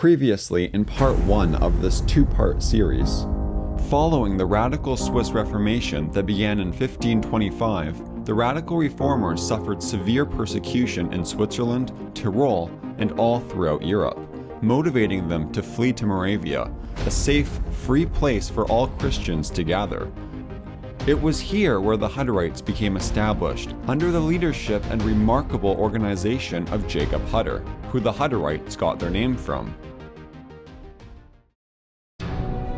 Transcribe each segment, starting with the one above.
Previously in part 1 of this two-part series. Following the radical Swiss Reformation that began in 1525, the radical reformers suffered severe persecution in Switzerland, Tyrol, and all throughout Europe, motivating them to flee to Moravia, a safe, free place for all Christians to gather. It was here where the Hutterites became established, under the leadership and remarkable organization of Jacob Hutter, who the Hutterites got their name from.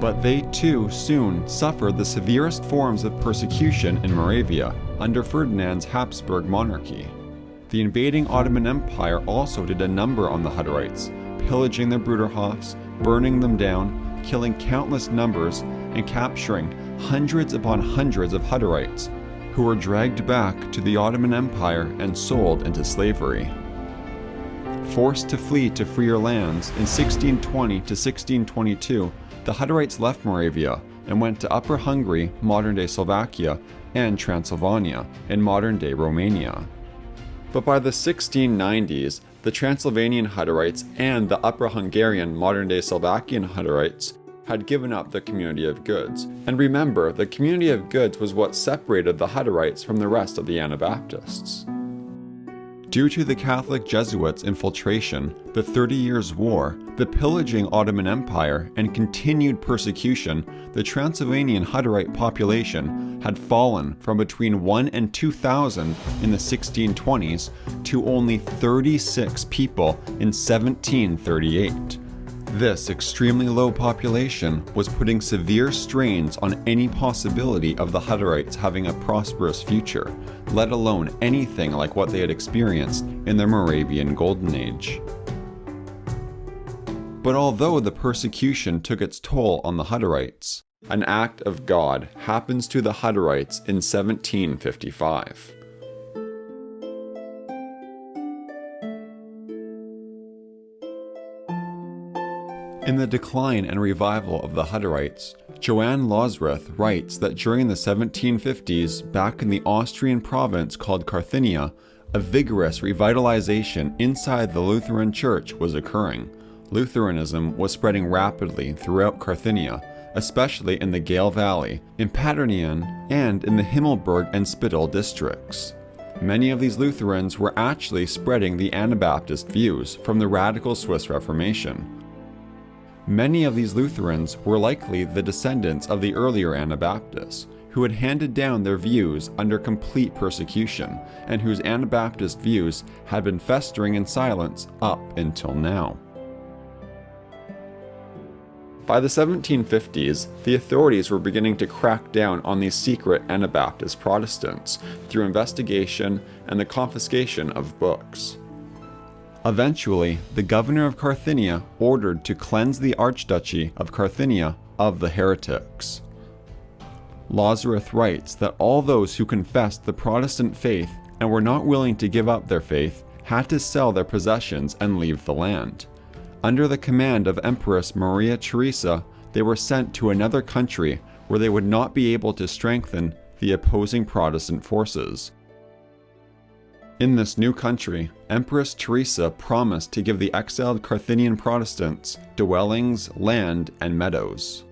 But they too soon suffered the severest forms of persecution in Moravia under Ferdinand's Habsburg monarchy. The invading Ottoman Empire also did a number on the Hutterites, pillaging their Bruderhofs, burning them down, killing countless numbers, and capturing hundreds upon hundreds of Hutterites, who were dragged back to the Ottoman Empire and sold into slavery. Forced to flee to freer lands in 1620 to 1622, the Hutterites left Moravia and went to Upper Hungary, modern-day Slovakia, and Transylvania, in modern-day Romania. But by the 1690s, the Transylvanian Hutterites and the Upper Hungarian, modern-day Slovakian Hutterites had given up the community of goods. And remember, the community of goods was what separated the Hutterites from the rest of the Anabaptists. Due to the Catholic Jesuits' infiltration, the 30 Years' War, the pillaging Ottoman Empire, and continued persecution, the Transylvanian Hutterite population had fallen from between 1 and 2,000 in the 1620s to only 36 people in 1738. This extremely low population was putting severe strains on any possibility of the Hutterites having a prosperous future, let alone anything like what they had experienced in their Moravian Golden Age. But although the persecution took its toll on the Hutterites, an act of God happens to the Hutterites in 1755. In the decline and revival of the Hutterites, Johann Losreth writes that during the 1750s, back in the Austrian province called Carthinia, a vigorous revitalization inside the Lutheran Church was occurring. Lutheranism was spreading rapidly throughout Carthinia, especially in the Gale Valley, in Paternien, and in the Himmelberg and Spittal districts. Many of these Lutherans were actually spreading the Anabaptist views from the radical Swiss Reformation. Many of these Lutherans were likely the descendants of the earlier Anabaptists, who had handed down their views under complete persecution, and whose Anabaptist views had been festering in silence up until now. By the 1750s, the authorities were beginning to crack down on these secret Anabaptist Protestants through investigation and the confiscation of books. Eventually, the governor of Carthinia ordered to cleanse the Archduchy of Carthinia of the heretics. Losreth writes that all those who confessed the Protestant faith and were not willing to give up their faith had to sell their possessions and leave the land. Under the command of Empress Maria Theresa, they were sent to another country where they would not be able to strengthen the opposing Protestant forces. In this new country, Empress Theresa promised to give the exiled Carthinian Protestants dwellings, land, and meadows.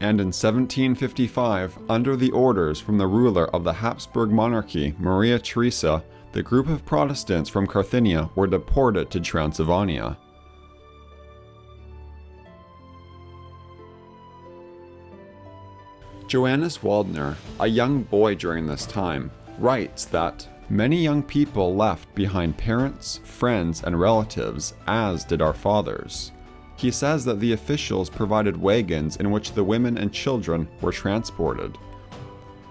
And in 1755, under the orders from the ruler of the Habsburg monarchy, Maria Theresa, the group of Protestants from Carthinia were deported to Transylvania. Johannes Waldner, a young boy during this time, writes that many young people left behind parents, friends, and relatives, as did our fathers. He says that the officials provided wagons in which the women and children were transported.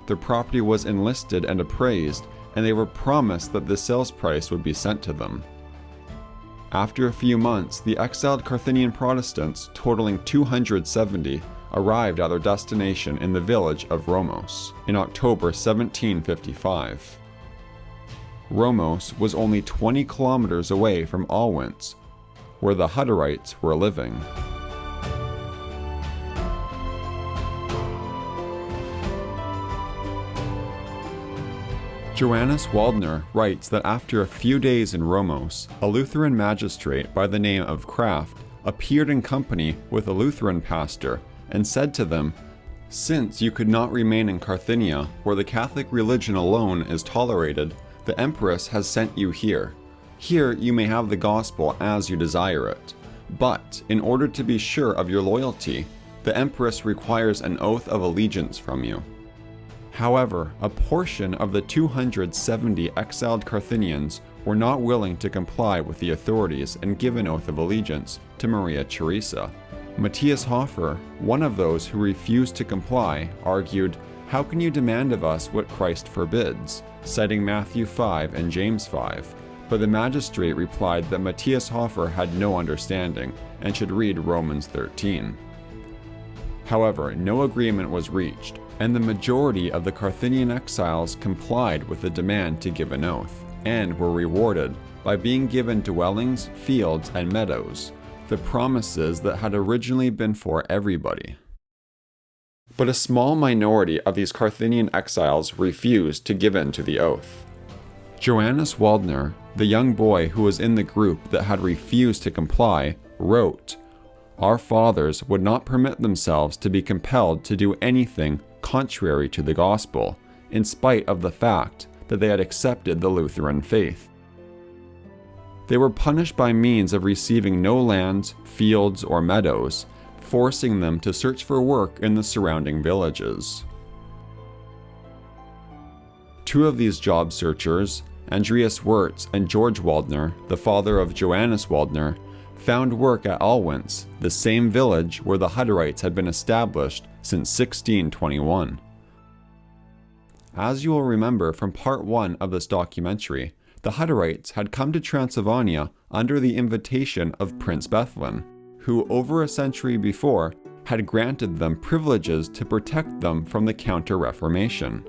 Their property was enlisted and appraised, and they were promised that the sales price would be sent to them. After a few months, the exiled Carthinian Protestants, totaling 270, arrived at their destination in the village of Romos in October 1755. Romos was only 20 kilometers away from Alwins, where the Hutterites were living. Johannes Waldner writes that after a few days in Romos, a Lutheran magistrate by the name of Kraft appeared in company with a Lutheran pastor and said to them, "Since you could not remain in Carthinia, where the Catholic religion alone is tolerated, the Empress has sent you here. Here you may have the gospel as you desire it. But, in order to be sure of your loyalty, the Empress requires an oath of allegiance from you." However, a portion of the 270 exiled Carthinians were not willing to comply with the authorities and give an oath of allegiance to Maria Theresa. Matthias Hofer, one of those who refused to comply, argued, "How can you demand of us what Christ forbids?" citing Matthew 5 and James 5. But the magistrate replied that Matthias Hofer had no understanding and should read Romans 13. However, no agreement was reached, and the majority of the Carthinian exiles complied with the demand to give an oath, and were rewarded by being given dwellings, fields, and meadows, the promises that had originally been for everybody. But a small minority of these Carthinian exiles refused to give in to the oath. Johannes Waldner, the young boy who was in the group that had refused to comply, wrote, "Our fathers would not permit themselves to be compelled to do anything contrary to the gospel, in spite of the fact that they had accepted the Lutheran faith. They were punished by means of receiving no lands, fields, or meadows, forcing them to search for work in the surrounding villages." Two of these job searchers, Andreas Wirtz and George Waldner, the father of Johannes Waldner, found work at Alwins, the same village where the Hutterites had been established since 1621. As you will remember from part 1 of this documentary, the Hutterites had come to Transylvania under the invitation of Prince Bethlen, who over a century before had granted them privileges to protect them from the Counter-Reformation.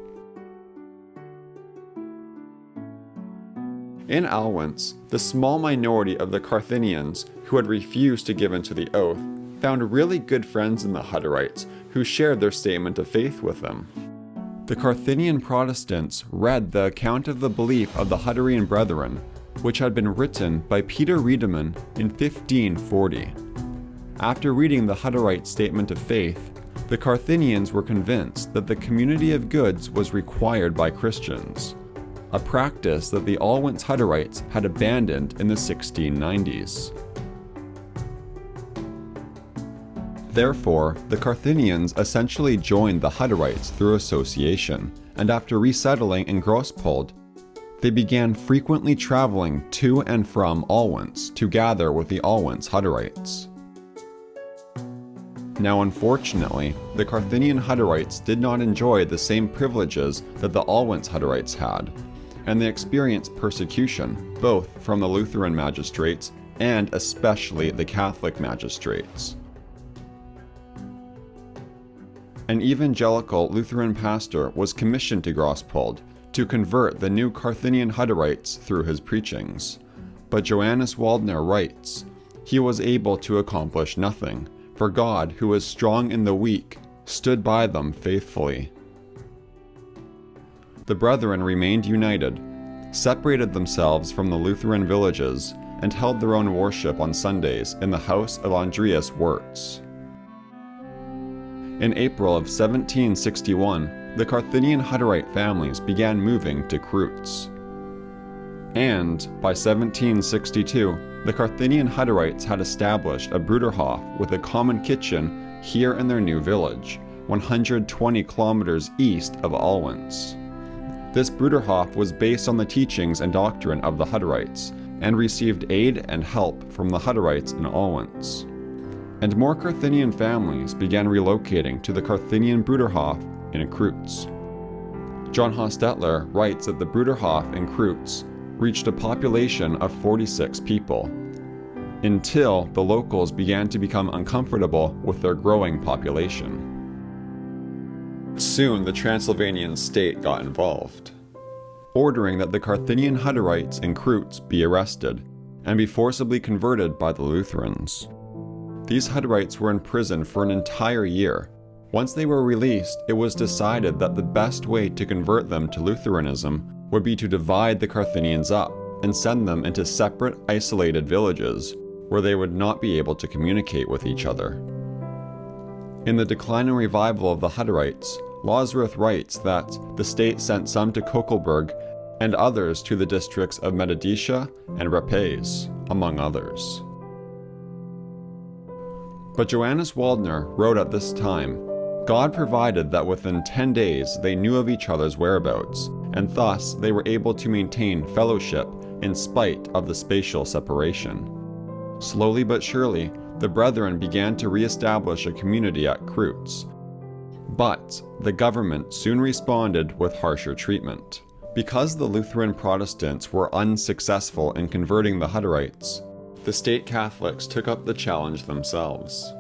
In Alwins, the small minority of the Carthinians who had refused to give in to the oath found really good friends in the Hutterites who shared their statement of faith with them. The Carthinian Protestants read the account of the belief of the Hutterian Brethren, which had been written by Peter Riedemann in 1540. After reading the Hutterite statement of faith, the Carthinians were convinced that the community of goods was required by Christians, a practice that the Alwins Hutterites had abandoned in the 1690s. Therefore, the Carthinians essentially joined the Hutterites through association, and after resettling in Grospold, they began frequently traveling to and from Alwins to gather with the Alwins Hutterites. Now unfortunately, the Carthinian Hutterites did not enjoy the same privileges that the Alwins Hutterites had, and they experienced persecution, both from the Lutheran magistrates and especially the Catholic magistrates. An evangelical Lutheran pastor was commissioned to Grospold to convert the new Carthinian Hutterites through his preachings. But Johannes Waldner writes, "He was able to accomplish nothing, for God, who is strong in the weak, stood by them faithfully." The brethren remained united, separated themselves from the Lutheran villages, and held their own worship on Sundays in the house of Andreas Wirtz. In April of 1761, the Carthinian Hutterite families began moving to Kreutz. And by 1762, the Carthinian Hutterites had established a Bruderhof with a common kitchen here in their new village, 120 kilometers east of Alwins. This Bruderhof was based on the teachings and doctrine of the Hutterites, and received aid and help from the Hutterites in Alwins. And more Carthinian families began relocating to the Carthinian Bruderhof in Kreutz. John Hostetler writes that the Bruderhof in Kreutz reached a population of 46 people, until the locals began to become uncomfortable with their growing population. Soon the Transylvanian state got involved, ordering that the Carthinian Hutterites in Kreutz be arrested and be forcibly converted by the Lutherans. These Hutterites were in prison for an entire year. Once they were released, it was decided that the best way to convert them to Lutheranism would be to divide the Carthinians up and send them into separate, isolated villages, where they would not be able to communicate with each other. In the decline and revival of the Hutterites, Losruth writes that the state sent some to Kokelberg and others to the districts of Medadicia and Rapes, among others. But Johannes Waldner wrote at this time, God provided that within 10 days they knew of each other's whereabouts, and thus they were able to maintain fellowship in spite of the spatial separation. Slowly but surely, the brethren began to re-establish a community at Kreutz. But the government soon responded with harsher treatment. Because the Lutheran Protestants were unsuccessful in converting the Hutterites, the state Catholics took up the challenge themselves.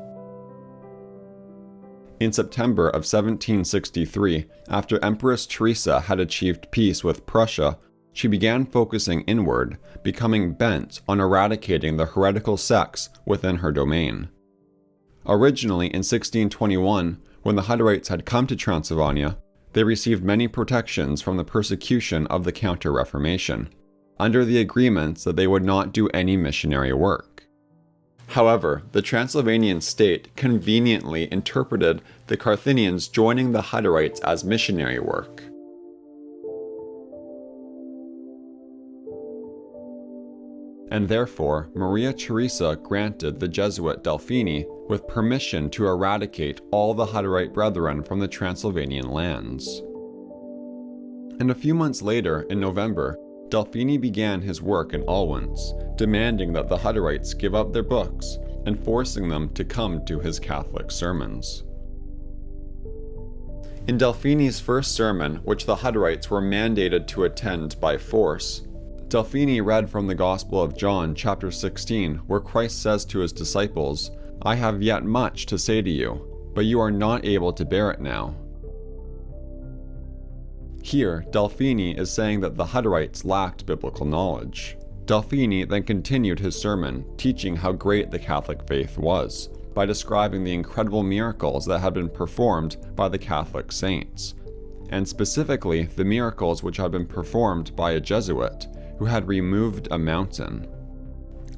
In September of 1763, after Empress Theresa had achieved peace with Prussia, she began focusing inward, becoming bent on eradicating the heretical sects within her domain. Originally in 1621, when the Hutterites had come to Transylvania, they received many protections from the persecution of the Counter-Reformation, under the agreements that they would not do any missionary work. However, the Transylvanian state conveniently interpreted the Carthaginians joining the Hutterites as missionary work. And therefore, Maria Theresa granted the Jesuit Delphini with permission to eradicate all the Hutterite brethren from the Transylvanian lands. And a few months later, in November, Delphini began his work in Alwins, demanding that the Hutterites give up their books and forcing them to come to his Catholic sermons. In Delphini's first sermon, which the Hutterites were mandated to attend by force, Delphini read from the Gospel of John, chapter 16, where Christ says to his disciples, "I have yet much to say to you, but you are not able to bear it now." Here, Delphini is saying that the Hutterites lacked biblical knowledge. Delphini then continued his sermon, teaching how great the Catholic faith was, by describing the incredible miracles that had been performed by the Catholic saints, and specifically the miracles which had been performed by a Jesuit, who had removed a mountain.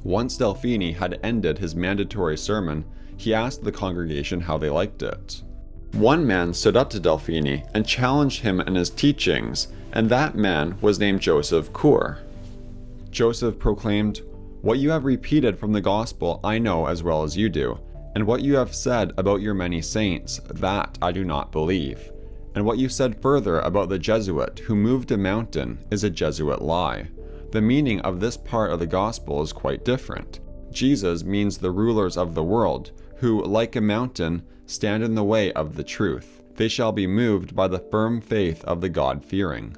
Once Delphini had ended his mandatory sermon, he asked the congregation how they liked it. One man stood up to Delphini and challenged him in his teachings, and that man was named Joseph Kur. Joseph proclaimed, "What you have repeated from the gospel I know as well as you do, and what you have said about your many saints, that I do not believe. And what you said further about the Jesuit who moved a mountain is a Jesuit lie. The meaning of this part of the gospel is quite different. Jesus means the rulers of the world, who, like a mountain, stand in the way of the truth. They shall be moved by the firm faith of the God-fearing."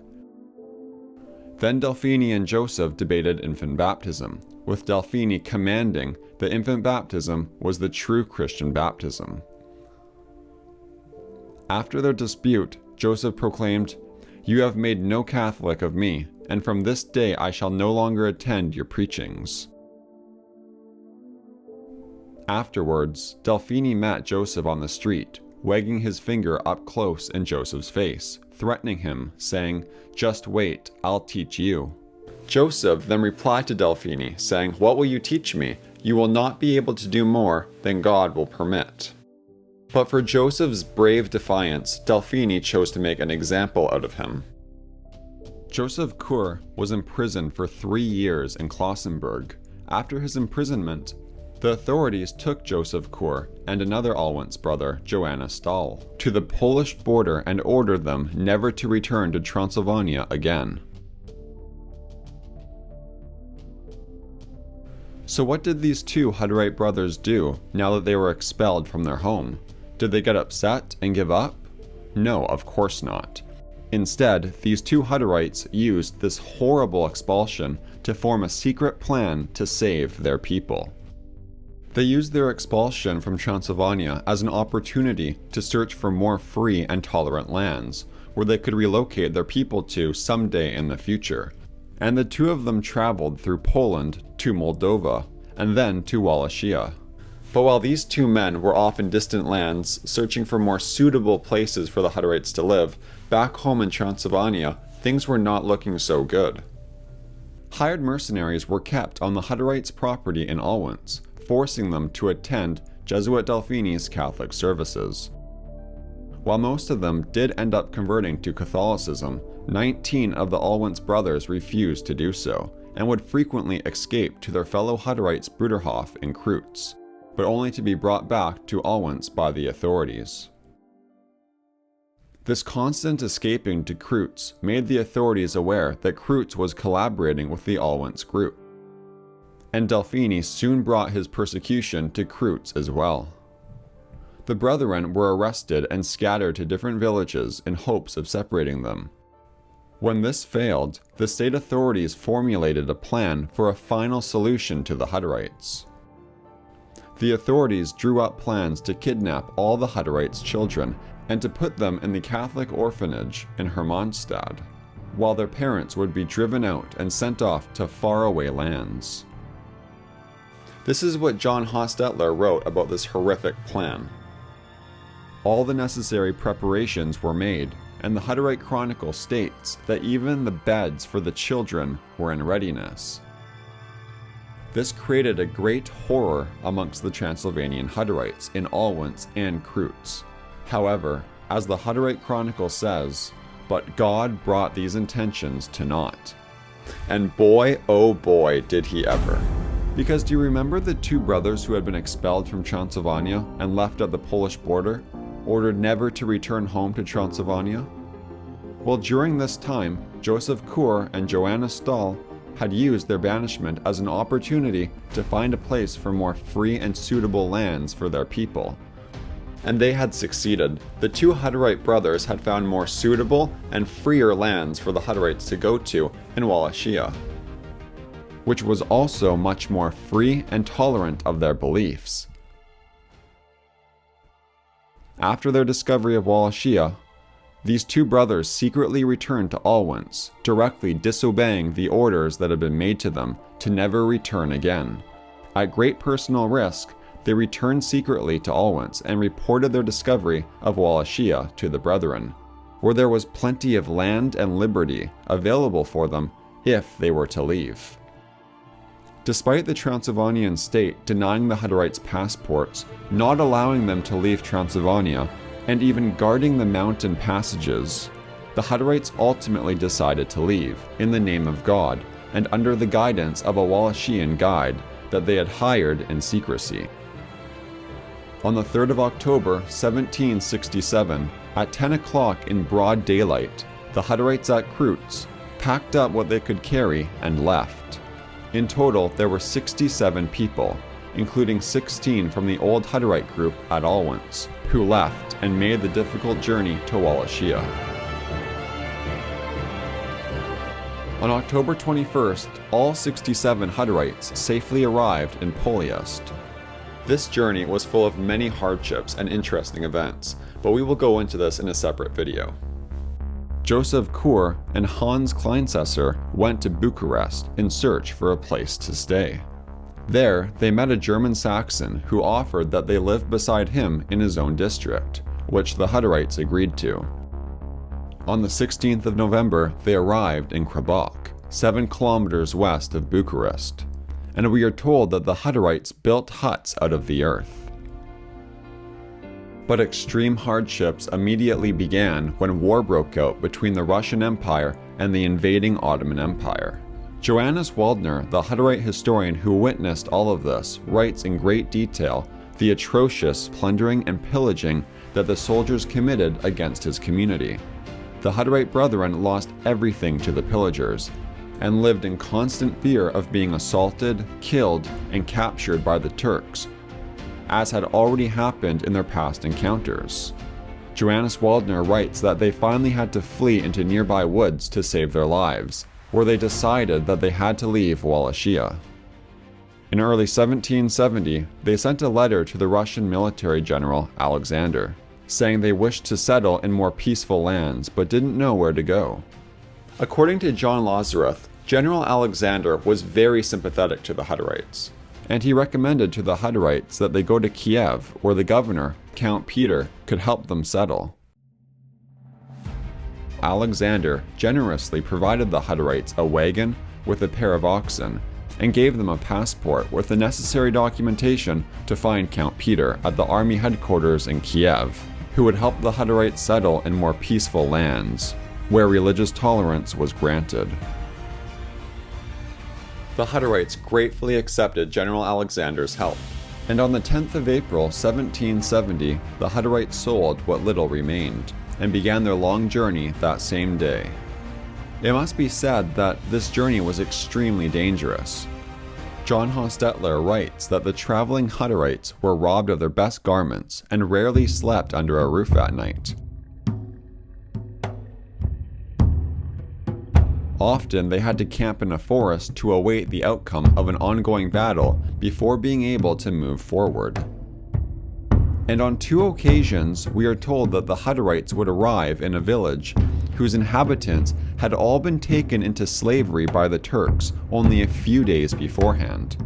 Then Delphini and Joseph debated infant baptism, with Delphini commanding that infant baptism was the true Christian baptism. After their dispute, Joseph proclaimed, "You have made no Catholic of me, and from this day I shall no longer attend your preachings." Afterwards, Delphini met Joseph on the street, wagging his finger up close in Joseph's face, threatening him, saying, "Just wait, I'll teach you." Joseph then replied to Delphini, saying, "What will you teach me? You will not be able to do more than God will permit." But for Joseph's brave defiance, Delphini chose to make an example out of him. Joseph Kur was imprisoned for 3 years in Klausenburg. After his imprisonment, the authorities took Joseph Kur and another Alwins brother, Joanna Stahl, to the Polish border and ordered them never to return to Transylvania again. So what did these two Hutterite brothers do now that they were expelled from their home? Did they get upset and give up? No, of course not. Instead, these two Hutterites used this horrible expulsion to form a secret plan to save their people. They used their expulsion from Transylvania as an opportunity to search for more free and tolerant lands, where they could relocate their people to someday in the future. And the two of them traveled through Poland to Moldova, and then to Wallachia. But while these two men were off in distant lands, searching for more suitable places for the Hutterites to live, back home in Transylvania, things were not looking so good. Hired mercenaries were kept on the Hutterites' property in Alwance, forcing them to attend Jesuit Delphini's Catholic services. While most of them did end up converting to Catholicism, 19 of the Alwance brothers refused to do so, and would frequently escape to their fellow Hutterites Bruderhof in Kreutz, but only to be brought back to Alwance by the authorities. This constant escaping to Kreutz made the authorities aware that Kreutz was collaborating with the Alwance group, and Delphini soon brought his persecution to Kreutz as well. The brethren were arrested and scattered to different villages in hopes of separating them. When this failed, the state authorities formulated a plan for a final solution to the Hutterites. The authorities drew up plans to kidnap all the Hutterites' children and to put them in the Catholic orphanage in Hermannstad, while their parents would be driven out and sent off to faraway lands. This is what John Hostetler wrote about this horrific plan. All the necessary preparations were made, and the Hutterite Chronicle states that even the beds for the children were in readiness. This created a great horror amongst the Transylvanian Hutterites in Alwance and Kreutz. However, as the Hutterite Chronicle says, "But God brought these intentions to naught." And boy, oh boy, did he ever. Because do you remember the two brothers who had been expelled from Transylvania and left at the Polish border, ordered never to return home to Transylvania? Well, during this time, Joseph Kur and Joanna Stahl had used their banishment as an opportunity to find a place for more free and suitable lands for their people. And they had succeeded. The two Hutterite brothers had found more suitable and freer lands for the Hutterites to go to in Wallachia, which was also much more free and tolerant of their beliefs. After their discovery of Wallachia, these two brothers secretly returned to Alwance, directly disobeying the orders that had been made to them to never return again. At great personal risk, they returned secretly to Alwance and reported their discovery of Wallachia to the brethren, where there was plenty of land and liberty available for them if they were to leave. Despite the Transylvanian state denying the Hutterites passports, not allowing them to leave Transylvania, and even guarding the mountain passages, the Hutterites ultimately decided to leave in the name of God and under the guidance of a Wallachian guide that they had hired in secrecy. On the 3rd of October 1767, at 10 o'clock in broad daylight, the Hutterites at Kreutz packed up what they could carry and left. In total, there were 67 people, including 16 from the old Hutterite group at Alwance, who left and made the difficult journey to Wallachia. On October 21st, all 67 Hutterites safely arrived in Poliest. This journey was full of many hardships and interesting events, but we will go into this in a separate video. Joseph Kur and Hans Kleinsesser went to Bucharest in search for a place to stay. There, they met a German Saxon who offered that they live beside him in his own district, which the Hutterites agreed to. On the 16th of November, they arrived in Krabach, 7 kilometers west of Bucharest, and we are told that the Hutterites built huts out of the earth. But extreme hardships immediately began when war broke out between the Russian Empire and the invading Ottoman Empire. Johannes Waldner, the Hutterite historian who witnessed all of this, writes in great detail the atrocious plundering and pillaging that the soldiers committed against his community. The Hutterite brethren lost everything to the pillagers, and lived in constant fear of being assaulted, killed, and captured by the Turks, as had already happened in their past encounters. Johannes Waldner writes that they finally had to flee into nearby woods to save their lives, where they decided that they had to leave Wallachia. In early 1770, they sent a letter to the Russian military general Alexander, saying they wished to settle in more peaceful lands but didn't know where to go. According to John Lazarus, General Alexander was very sympathetic to the Hutterites, and he recommended to the Hutterites that they go to Kiev, where the governor, Count Peter, could help them settle. Alexander generously provided the Hutterites a wagon, with a pair of oxen, and gave them a passport with the necessary documentation to find Count Peter at the army headquarters in Kiev, who would help the Hutterites settle in more peaceful lands, where religious tolerance was granted. The Hutterites gratefully accepted General Alexander's help, and on the 10th of April 1770, the Hutterites sold what little remained, and began their long journey that same day. It must be said that this journey was extremely dangerous. John Hostetler writes that the traveling Hutterites were robbed of their best garments and rarely slept under a roof at night. Often they had to camp in a forest to await the outcome of an ongoing battle before being able to move forward. And on 2 occasions, we are told that the Hutterites would arrive in a village whose inhabitants had all been taken into slavery by the Turks only a few days beforehand.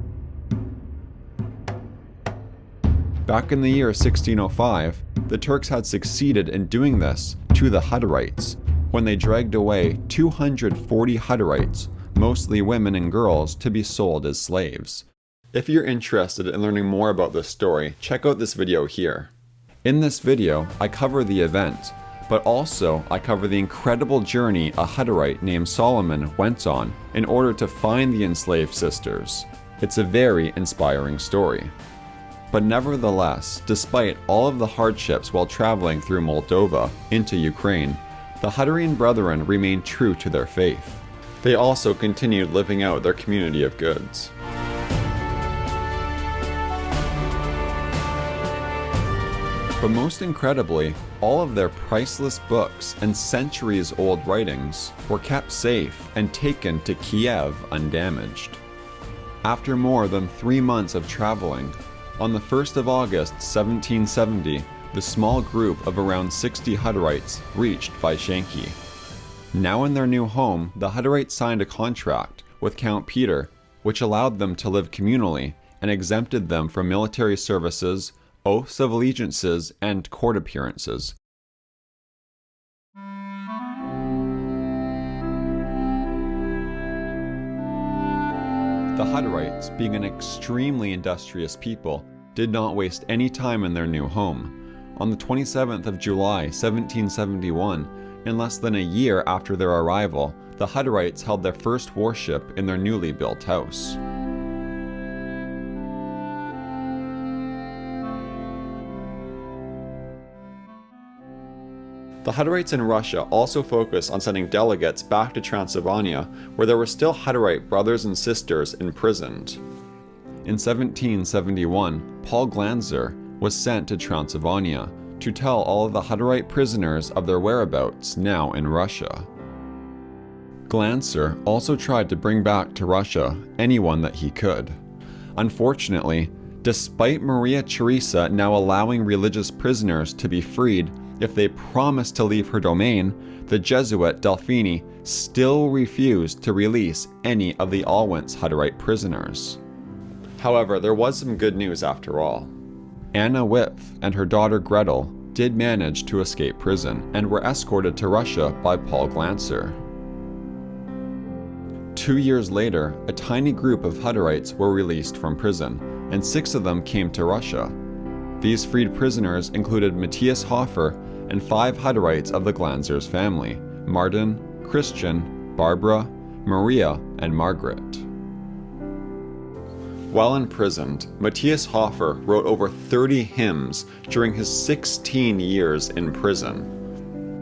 Back in the year 1605, the Turks had succeeded in doing this to the Hutterites when they dragged away 240 Hutterites, mostly women and girls, to be sold as slaves. If you're interested in learning more about this story, check out this video here. In this video, I cover the event, but also I cover the incredible journey a Hutterite named Solomon went on in order to find the enslaved sisters. It's a very inspiring story. But nevertheless, despite all of the hardships while traveling through Moldova into Ukraine, the Hutterian brethren remained true to their faith. They also continued living out their community of goods. But most incredibly, all of their priceless books and centuries-old writings were kept safe and taken to Kiev undamaged. After more than 3 months of traveling, on the 1st of August 1770, the small group of around 60 Hutterites reached Vyshenki. Now in their new home, the Hutterites signed a contract with Count Peter, which allowed them to live communally and exempted them from military services, oaths of allegiances, and court appearances. The Hutterites, being an extremely industrious people, did not waste any time in their new home. On the 27th of July 1771, in less than a year after their arrival, the Hutterites held their first worship in their newly built house. The Hutterites in Russia also focused on sending delegates back to Transylvania, where there were still Hutterite brothers and sisters imprisoned. In 1771, Paul Glanzer was sent to Transylvania to tell all of the Hutterite prisoners of their whereabouts now in Russia. Glanzer also tried to bring back to Russia anyone that he could. Unfortunately, despite Maria Theresa now allowing religious prisoners to be freed if they promised to leave her domain, the Jesuit Delphini still refused to release any of the Alwyn's Hutterite prisoners. However, there was some good news after all. Anna Wipf and her daughter Gretel did manage to escape prison and were escorted to Russia by Paul Glanzer. 2 years later, a tiny group of Hutterites were released from prison, and 6 of them came to Russia. These freed prisoners included Matthias Hofer and 5 Hutterites of the Glanzer's family: Martin, Christian, Barbara, Maria, and Margaret. While imprisoned, Matthias Hofer wrote over 30 hymns during his 16 years in prison.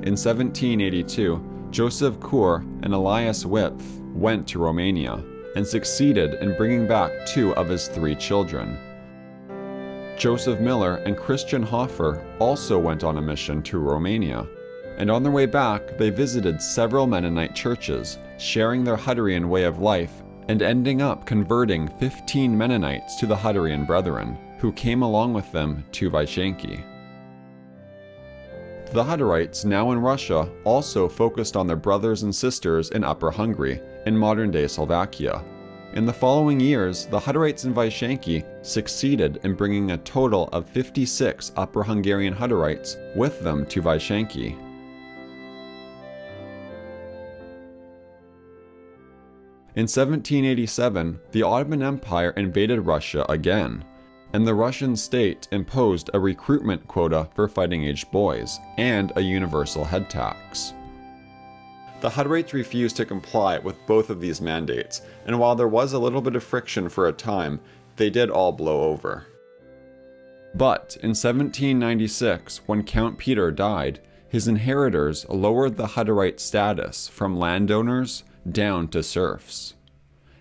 In 1782, Joseph Kur and Elias Wipf went to Romania and succeeded in bringing back 2 of his 3 children. Joseph Miller and Christian Hofer also went on a mission to Romania, and on their way back they visited several Mennonite churches, sharing their Hutterian way of life and ending up converting 15 Mennonites to the Hutterian Brethren, who came along with them to Vyshenki. The Hutterites, now in Russia, also focused on their brothers and sisters in Upper Hungary, in modern-day Slovakia. In the following years, the Hutterites in Vyshenki succeeded in bringing a total of 56 Upper Hungarian Hutterites with them to Vyshenki. In 1787, the Ottoman Empire invaded Russia again, and the Russian state imposed a recruitment quota for fighting-aged boys and a universal head tax. The Hutterites refused to comply with both of these mandates, and while there was a little bit of friction for a time, they did all blow over. But in 1796, when Count Peter died, his inheritors lowered the Hutterite status from landowners down to serfs.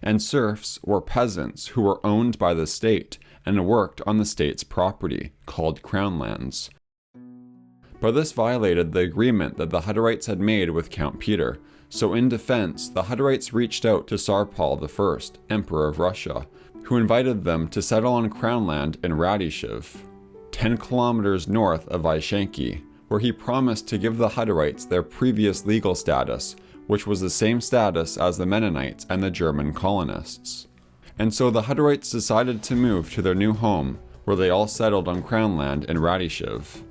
And serfs were peasants who were owned by the state and worked on the state's property, called crown lands. But this violated the agreement that the Hutterites had made with Count Peter, so in defense, the Hutterites reached out to Tsar Paul I, Emperor of Russia, who invited them to settle on crown land in Radyshiv, 10 kilometers north of Vyshenki, where he promised to give the Hutterites their previous legal status, which was the same status as the Mennonites and the German colonists. And so the Hutterites decided to move to their new home, where they all settled on crown land in Radyshiv.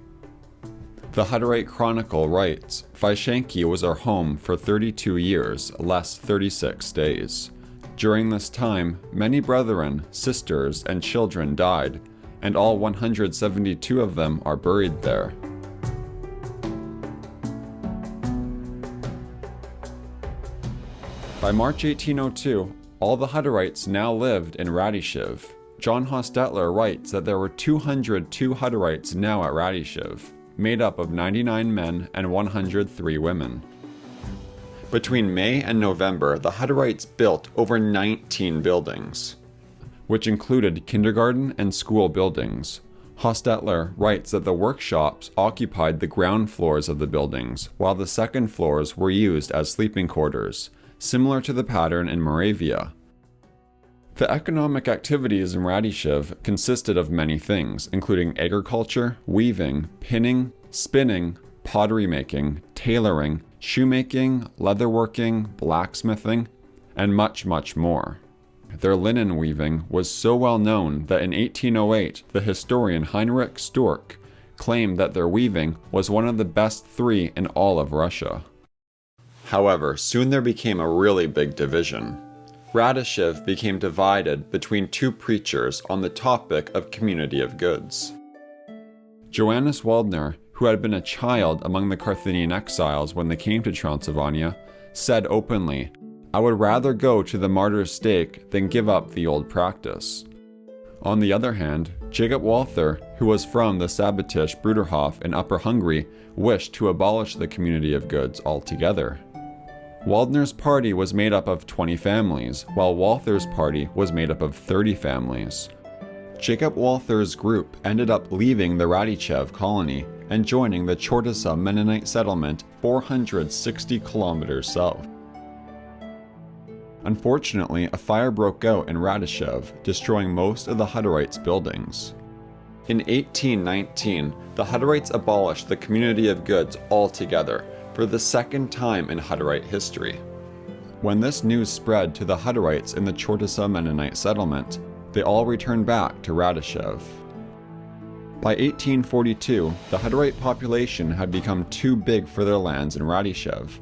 The Hutterite Chronicle writes, Vyshenki was our home for 32 years, less 36 days. During this time, many brethren, sisters, and children died, and all 172 of them are buried there. By March 1802, all the Hutterites now lived in Radyshiv. John Hostetler writes that there were 202 Hutterites now at Radyshiv, made up of 99 men and 103 women. Between May and November, the Hutterites built over 19 buildings, which included kindergarten and school buildings. Hostetler writes that the workshops occupied the ground floors of the buildings, while the second floors were used as sleeping quarters, similar to the pattern in Moravia. The economic activities in Radyshiv consisted of many things, including agriculture, weaving, pinning, spinning, pottery making, tailoring, shoemaking, leatherworking, blacksmithing, and much, much more. Their linen weaving was so well known that in 1808, the historian Heinrich Stork claimed that their weaving was one of the best 3 in all of Russia. However, soon there became a really big division. Radyshiv became divided between 2 preachers on the topic of community of goods. Johannes Waldner, who had been a child among the Carthaginian exiles when they came to Transylvania, said openly, "I would rather go to the martyr's stake than give up the old practice." On the other hand, Jacob Walther, who was from the Sabbatisch Bruderhof in Upper Hungary, wished to abolish the community of goods altogether. Waldner's party was made up of 20 families, while Walther's party was made up of 30 families. Jacob Walther's group ended up leaving the Radyshiv colony and joining the Chortasa Mennonite settlement 460 kilometers south. Unfortunately, a fire broke out in Radyshiv, destroying most of the Hutterites' buildings. In 1819, the Hutterites abolished the community of goods altogether, for the second time in Hutterite history. When this news spread to the Hutterites in the Chortasa Mennonite settlement, they all returned back to Radyshiv. By 1842, the Hutterite population had become too big for their lands in Radyshiv,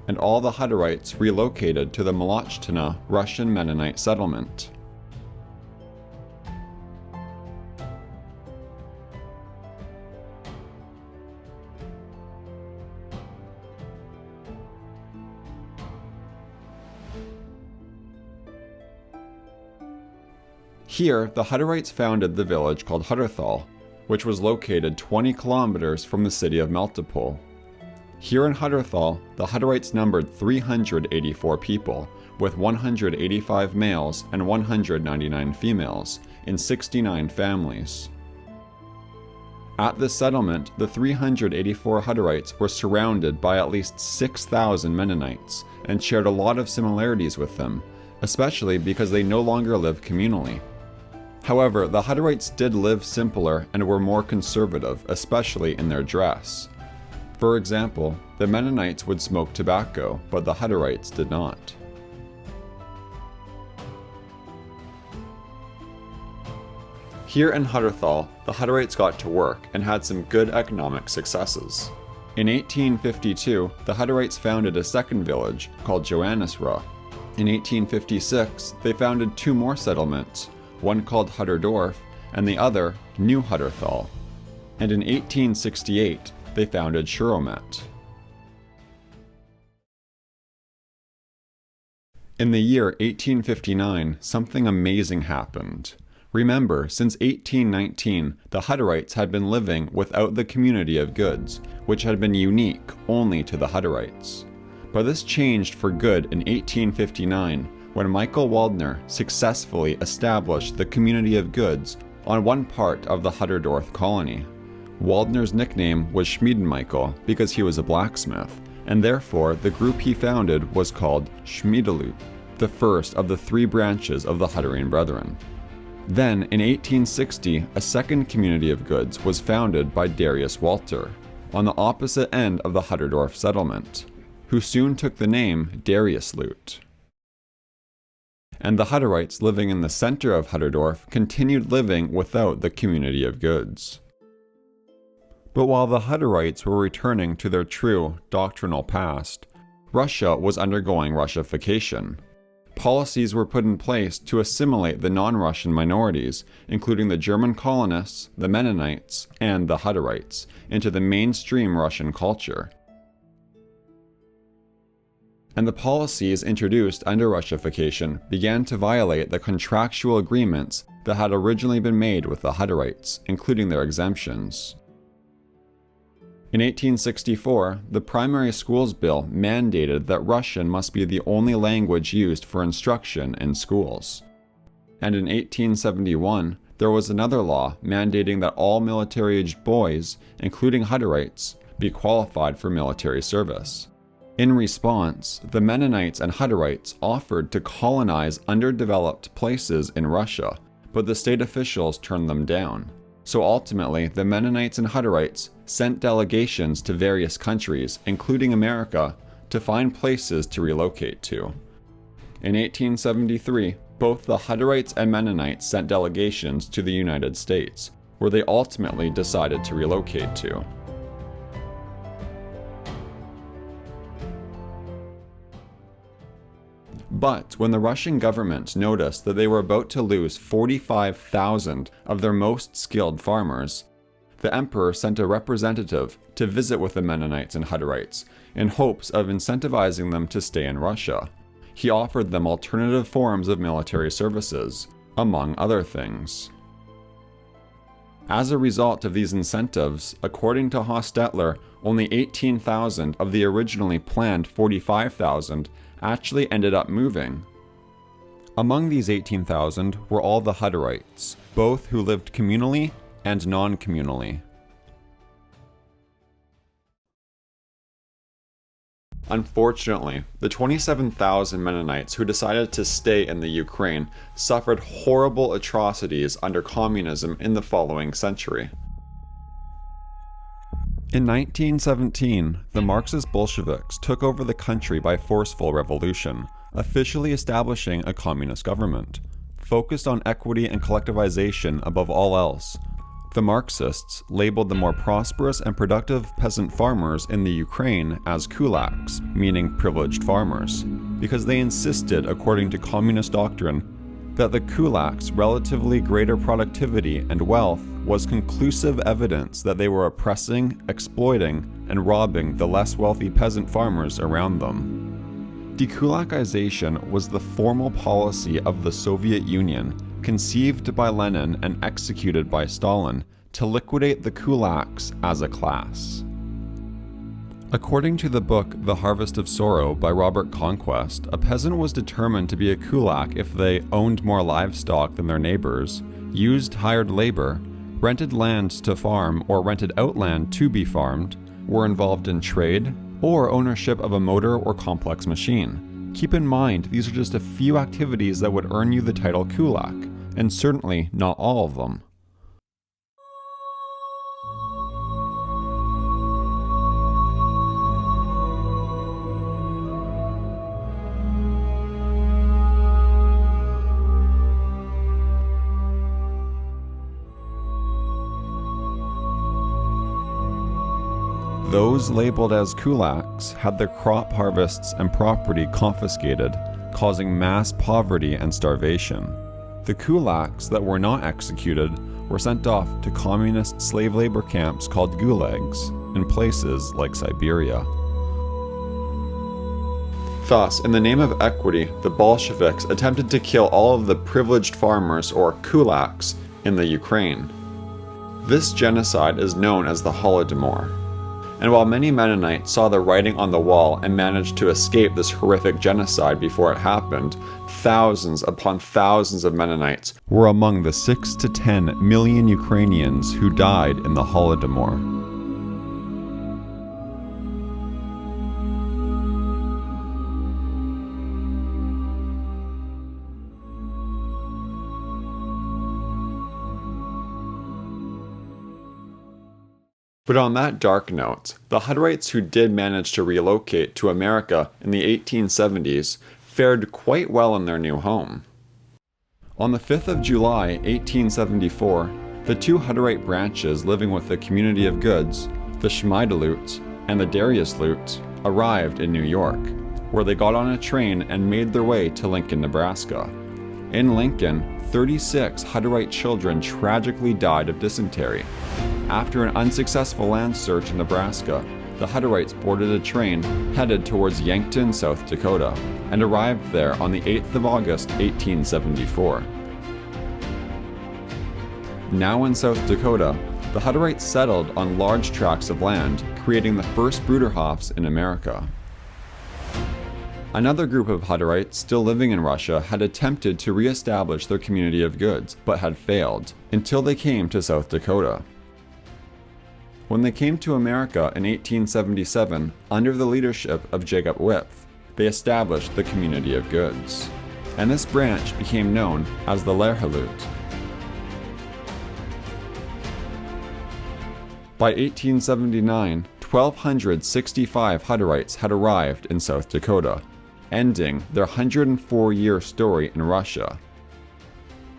and all the Hutterites relocated to the Molochtina Russian Mennonite settlement. Here, the Hutterites founded the village called Hutterthal, which was located 20 kilometers from the city of Melitopol. Here in Hutterthal, the Hutterites numbered 384 people, with 185 males and 199 females, in 69 families. At this settlement, the 384 Hutterites were surrounded by at least 6,000 Mennonites, and shared a lot of similarities with them, especially because they no longer lived communally. However, the Hutterites did live simpler and were more conservative, especially in their dress. For example, the Mennonites would smoke tobacco, but the Hutterites did not. Here in Hutterthal, the Hutterites got to work and had some good economic successes. In 1852, the Hutterites founded a second village called Johannesra. In 1856, they founded two more settlements, one called Hutterdorf and the other New Hutterthal. And in 1868, they founded Schuromet. In the year 1859, something amazing happened. Remember, since 1819, the Hutterites had been living without the community of goods, which had been unique only to the Hutterites. But this changed for good in 1859, when Michael Waldner successfully established the community of goods on one part of the Hutterdorf colony. Waldner's nickname was Schmiedenmichael because he was a blacksmith, and therefore the group he founded was called Schmiedelut, the first of the three branches of the Hutterine Brethren. Then, in 1860, a second community of goods was founded by Darius Walter, on the opposite end of the Hutterdorf settlement, who soon took the name Dariuslut. And the Hutterites living in the center of Hutterdorf continued living without the community of goods. But while the Hutterites were returning to their true doctrinal past, Russia was undergoing Russification. Policies were put in place to assimilate the non-Russian minorities, including the German colonists, the Mennonites, and the Hutterites, into the mainstream Russian culture. And the policies introduced under Russification began to violate the contractual agreements that had originally been made with the Hutterites, including their exemptions. In 1864, the Primary Schools Bill mandated that Russian must be the only language used for instruction in schools. And in 1871, there was another law mandating that all military-aged boys, including Hutterites, be qualified for military service. In response, the Mennonites and Hutterites offered to colonize underdeveloped places in Russia, but the state officials turned them down. So ultimately, the Mennonites and Hutterites sent delegations to various countries, including America, to find places to relocate to. In 1873, both the Hutterites and Mennonites sent delegations to the United States, where they ultimately decided to relocate to. But when the Russian government noticed that they were about to lose 45,000 of their most skilled farmers, the emperor sent a representative to visit with the Mennonites and Hutterites in hopes of incentivizing them to stay in Russia. He offered them alternative forms of military services, among other things. As a result of these incentives, according to Hostetler, only 18,000 of the originally planned 45,000 actually ended up moving. Among these 18,000 were all the Hutterites, both who lived communally and non-communally. Unfortunately, the 27,000 Mennonites who decided to stay in the Ukraine suffered horrible atrocities under communism in the following century. In 1917, the Marxist Bolsheviks took over the country by forceful revolution, officially establishing a communist government, focused on equity and collectivization above all else. The Marxists labeled the more prosperous and productive peasant farmers in the Ukraine as kulaks, meaning privileged farmers, because they insisted, according to communist doctrine, that the kulaks' relatively greater productivity and wealth was conclusive evidence that they were oppressing, exploiting, and robbing the less wealthy peasant farmers around them. Dekulakization was the formal policy of the Soviet Union, conceived by Lenin and executed by Stalin, to liquidate the kulaks as a class. According to the book The Harvest of Sorrow by Robert Conquest, a peasant was determined to be a kulak if they owned more livestock than their neighbors, used hired labor, rented land to farm or rented out land to be farmed, were involved in trade, or ownership of a motor or complex machine. Keep in mind, these are just a few activities that would earn you the title kulak, and certainly not all of them. Those labeled as kulaks had their crop harvests and property confiscated, causing mass poverty and starvation. The kulaks that were not executed were sent off to communist slave labor camps called gulags in places like Siberia. Thus, in the name of equity, the Bolsheviks attempted to kill all of the privileged farmers, or kulaks, in the Ukraine. This genocide is known as the Holodomor. And while many Mennonites saw the writing on the wall and managed to escape this horrific genocide before it happened, thousands upon thousands of Mennonites were among the 6 to 10 million Ukrainians who died in the Holodomor. But on that dark note, the Hutterites who did manage to relocate to America in the 1870s fared quite well in their new home. On the 5th of July, 1874, the two Hutterite branches living with the community of goods, the Schmiedelut and the Dariuslut, arrived in New York, where they got on a train and made their way to Lincoln, Nebraska. In Lincoln, 36 Hutterite children tragically died of dysentery. After an unsuccessful land search in Nebraska, the Hutterites boarded a train headed towards Yankton, South Dakota, and arrived there on the 8th of August, 1874. Now in South Dakota, the Hutterites settled on large tracts of land, creating the first Bruderhofs in America. Another group of Hutterites still living in Russia had attempted to re-establish their community of goods, but had failed, until they came to South Dakota. When they came to America in 1877, under the leadership of Jacob Wipf, they established the community of goods, and this branch became known as the Lerhelut. By 1879, 1,265 Hutterites had arrived in South Dakota, ending their 104-year story in Russia.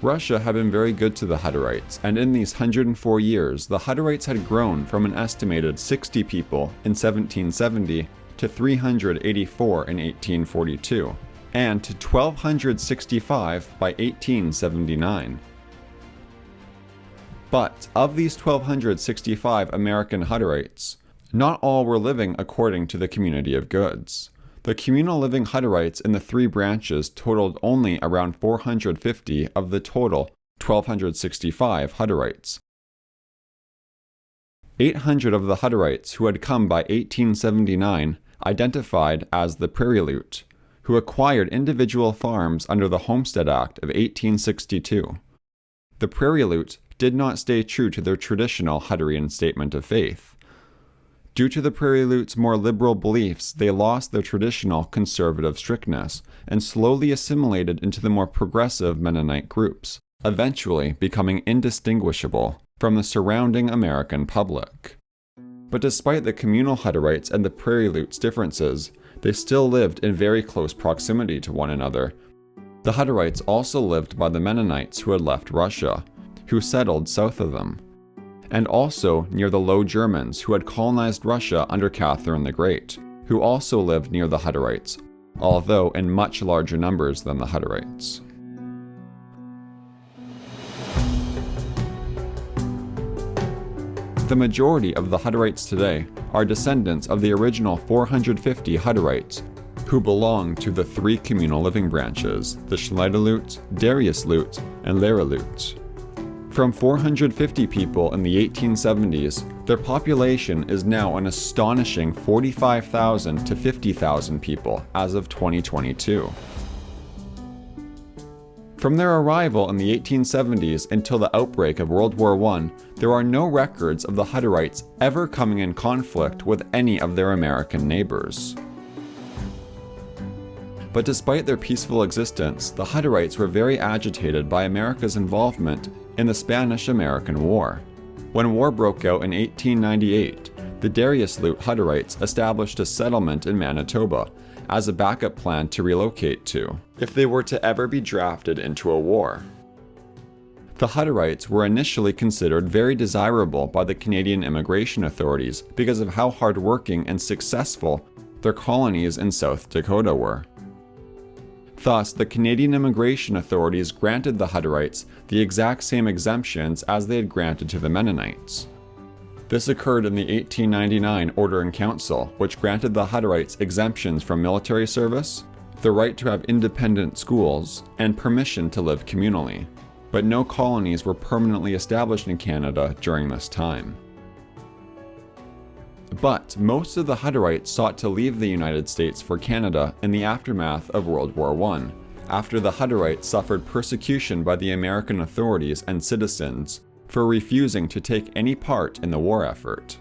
Russia had been very good to the Hutterites, and in these 104 years, the Hutterites had grown from an estimated 60 people in 1770 to 384 in 1842, and to 1,265 by 1879. But of these 1,265 American Hutterites, not all were living according to the community of goods. The communal living Hutterites in the three branches totaled only around 450 of the total 1,265 Hutterites. 800 of the Hutterites who had come by 1879 identified as the Prairielut, who acquired individual farms under the Homestead Act of 1862. The Prairielut did not stay true to their traditional Hutterian statement of faith. Due to the Prairielut's more liberal beliefs, they lost their traditional conservative strictness and slowly assimilated into the more progressive Mennonite groups, eventually becoming indistinguishable from the surrounding American public. But despite the communal Hutterites and the Prairielut's differences, they still lived in very close proximity to one another. The Hutterites also lived by the Mennonites who had left Russia, who settled south of them, and also near the Low Germans who had colonized Russia under Catherine the Great, who also lived near the Hutterites, although in much larger numbers than the Hutterites. The majority of the Hutterites today are descendants of the original 450 Hutterites, who belong to the three communal living branches, the Schmiedelut, Dariuslut, and Lerhelut. From 450 people in the 1870s, their population is now an astonishing 45,000 to 50,000 people as of 2022. From their arrival in the 1870s until the outbreak of World War I, there are no records of the Hutterites ever coming in conflict with any of their American neighbors. But despite their peaceful existence, the Hutterites were very agitated by America's involvement in the Spanish-American War. When war broke out in 1898, the Dariuslut Hutterites established a settlement in Manitoba as a backup plan to relocate to, if they were to ever be drafted into a war. The Hutterites were initially considered very desirable by the Canadian immigration authorities because of how hardworking and successful their colonies in South Dakota were. Thus, the Canadian immigration authorities granted the Hutterites the exact same exemptions as they had granted to the Mennonites. This occurred in the 1899 Order in Council, which granted the Hutterites exemptions from military service, the right to have independent schools, and permission to live communally. But no colonies were permanently established in Canada during this time. But most of the Hutterites sought to leave the United States for Canada in the aftermath of World War I, after the Hutterites suffered persecution by the American authorities and citizens for refusing to take any part in the war effort.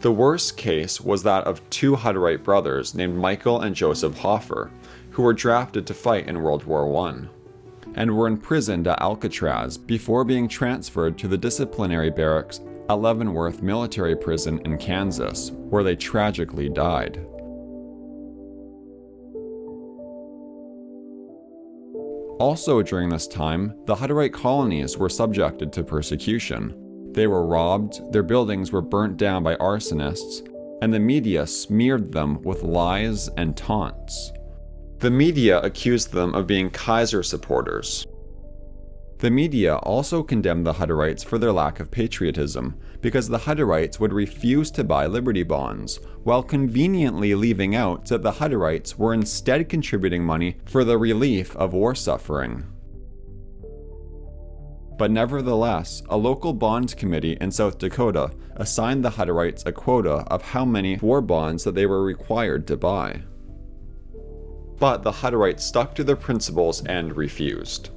The worst case was that of two Hutterite brothers named Michael and Joseph Hoffer, who were drafted to fight in World War I, and were imprisoned at Alcatraz before being transferred to the disciplinary barracks at Leavenworth Military Prison in Kansas, where they tragically died. Also during this time, the Hutterite colonies were subjected to persecution. They were robbed, their buildings were burnt down by arsonists, and the media smeared them with lies and taunts. The media accused them of being Kaiser supporters. The media also condemned the Hutterites for their lack of patriotism, because the Hutterites would refuse to buy Liberty bonds, while conveniently leaving out that the Hutterites were instead contributing money for the relief of war suffering. But nevertheless, a local bond committee in South Dakota assigned the Hutterites a quota of how many war bonds that they were required to buy. But the Hutterites stuck to their principles and refused.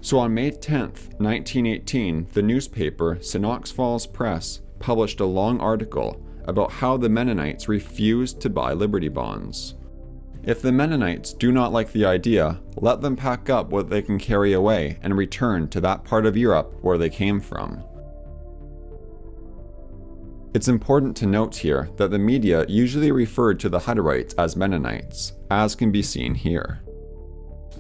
So on May 10th, 1918, the newspaper Sinox Falls Press published a long article about how the Mennonites refused to buy Liberty bonds. If the Mennonites do not like the idea, let them pack up what they can carry away and return to that part of Europe where they came from. It's important to note here that the media usually referred to the Hutterites as Mennonites, as can be seen here.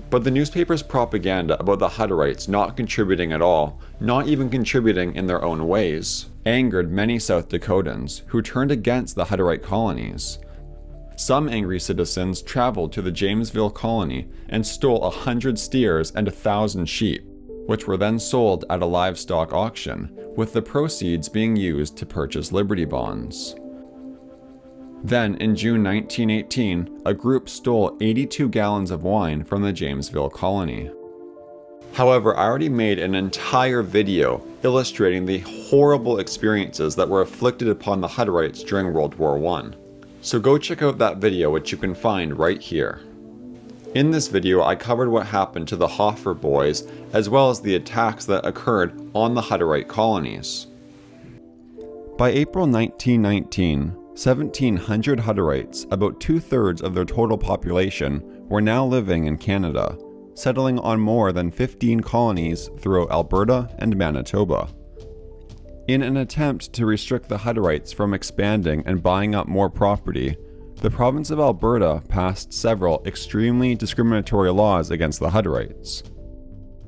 But the newspaper's propaganda about the Hutterites not contributing at all, not even contributing in their own ways, angered many South Dakotans who turned against the Hutterite colonies. Some angry citizens traveled to the Jamesville colony and stole 100 steers and 1,000 sheep, which were then sold at a livestock auction, with the proceeds being used to purchase Liberty bonds. Then, in June 1918, a group stole 82 gallons of wine from the Jamesville colony. However, I already made an entire video illustrating the horrible experiences that were afflicted upon the Hutterites during World War I. So go check out that video, which you can find right here. In this video, I covered what happened to the Hoffer boys, as well as the attacks that occurred on the Hutterite colonies. By April 1919, 1,700 Hutterites, about 2/3 of their total population, were now living in Canada, settling on more than 15 colonies throughout Alberta and Manitoba. In an attempt to restrict the Hutterites from expanding and buying up more property, the province of Alberta passed several extremely discriminatory laws against the Hutterites.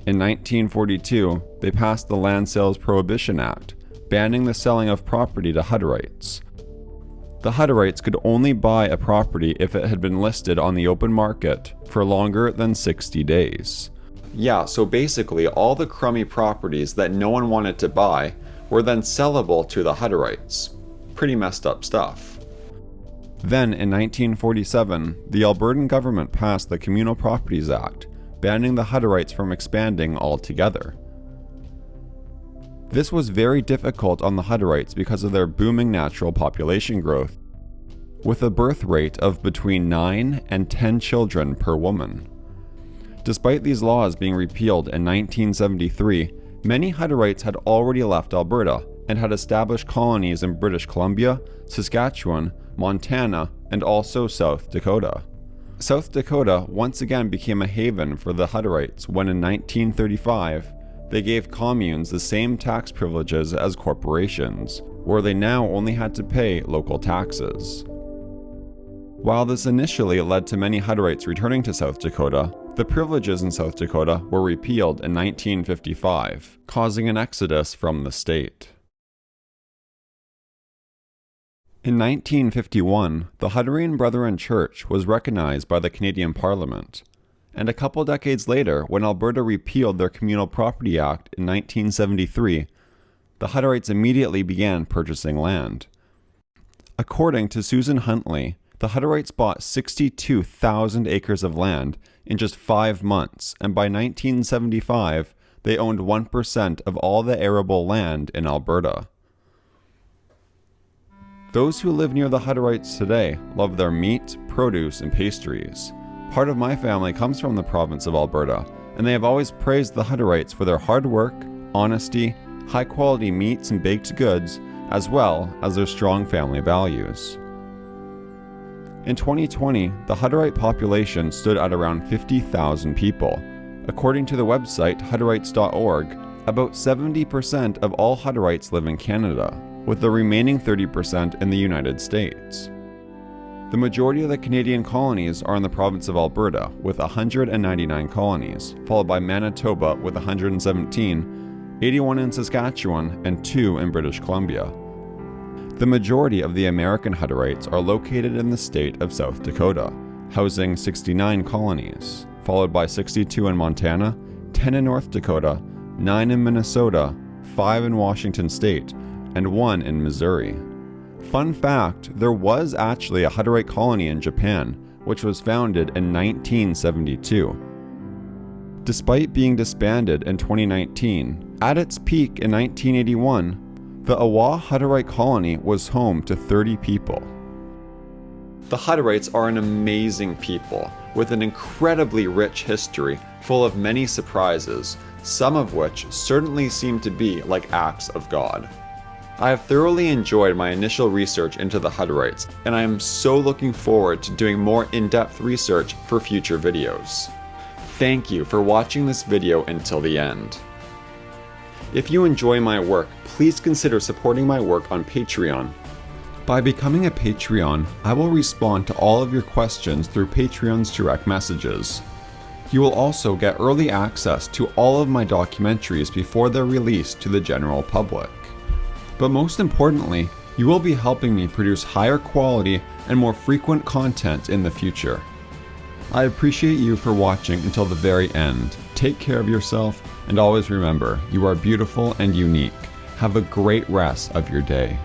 In 1942, they passed the Land Sales Prohibition Act, banning the selling of property to Hutterites. The Hutterites could only buy a property if it had been listed on the open market for longer than 60 days. Yeah, so basically all the crummy properties that no one wanted to buy were then sellable to the Hutterites. Pretty messed up stuff. Then in 1947, the Albertan government passed the Communal Properties Act, banning the Hutterites from expanding altogether. This was very difficult on the Hutterites because of their booming natural population growth, with a birth rate of between 9 and 10 children per woman. Despite these laws being repealed in 1973, many Hutterites had already left Alberta and had established colonies in British Columbia, Saskatchewan, Montana, and also South Dakota. South Dakota once again became a haven for the Hutterites when in 1935, they gave communes the same tax privileges as corporations, where they now only had to pay local taxes. While this initially led to many Hutterites returning to South Dakota, the privileges in South Dakota were repealed in 1955, causing an exodus from the state. In 1951, the Hutterian Brethren Church was recognized by the Canadian Parliament. And a couple decades later, when Alberta repealed their Communal Property Act in 1973, the Hutterites immediately began purchasing land. According to Susan Huntley, the Hutterites bought 62,000 acres of land in just 5 months, and by 1975, they owned 1% of all the arable land in Alberta. Those who live near the Hutterites today love their meat, produce, and pastries. Part of my family comes from the province of Alberta, and they have always praised the Hutterites for their hard work, honesty, high-quality meats and baked goods, as well as their strong family values. In 2020, the Hutterite population stood at around 50,000 people. According to the website Hutterites.org, about 70% of all Hutterites live in Canada, with the remaining 30% in the United States. The majority of the Canadian colonies are in the province of Alberta, with 199 colonies, followed by Manitoba with 117, 81 in Saskatchewan, and 2 in British Columbia. The majority of the American Hutterites are located in the state of South Dakota, housing 69 colonies, followed by 62 in Montana, 10 in North Dakota, 9 in Minnesota, 5 in Washington State, and 1 in Missouri. Fun fact, there was actually a Hutterite colony in Japan, which was founded in 1972. Despite being disbanded in 2019, at its peak in 1981, the Awa Hutterite colony was home to 30 people. The Hutterites are an amazing people, with an incredibly rich history full of many surprises, some of which certainly seem to be like acts of God. I have thoroughly enjoyed my initial research into the Hutterites, and I am so looking forward to doing more in-depth research for future videos. Thank you for watching this video until the end. If you enjoy my work, please consider supporting my work on Patreon. By becoming a Patreon, I will respond to all of your questions through Patreon's direct messages. You will also get early access to all of my documentaries before they're released to the general public. But most importantly, you will be helping me produce higher quality and more frequent content in the future. I appreciate you for watching until the very end. Take care of yourself, and always remember, you are beautiful and unique. Have a great rest of your day.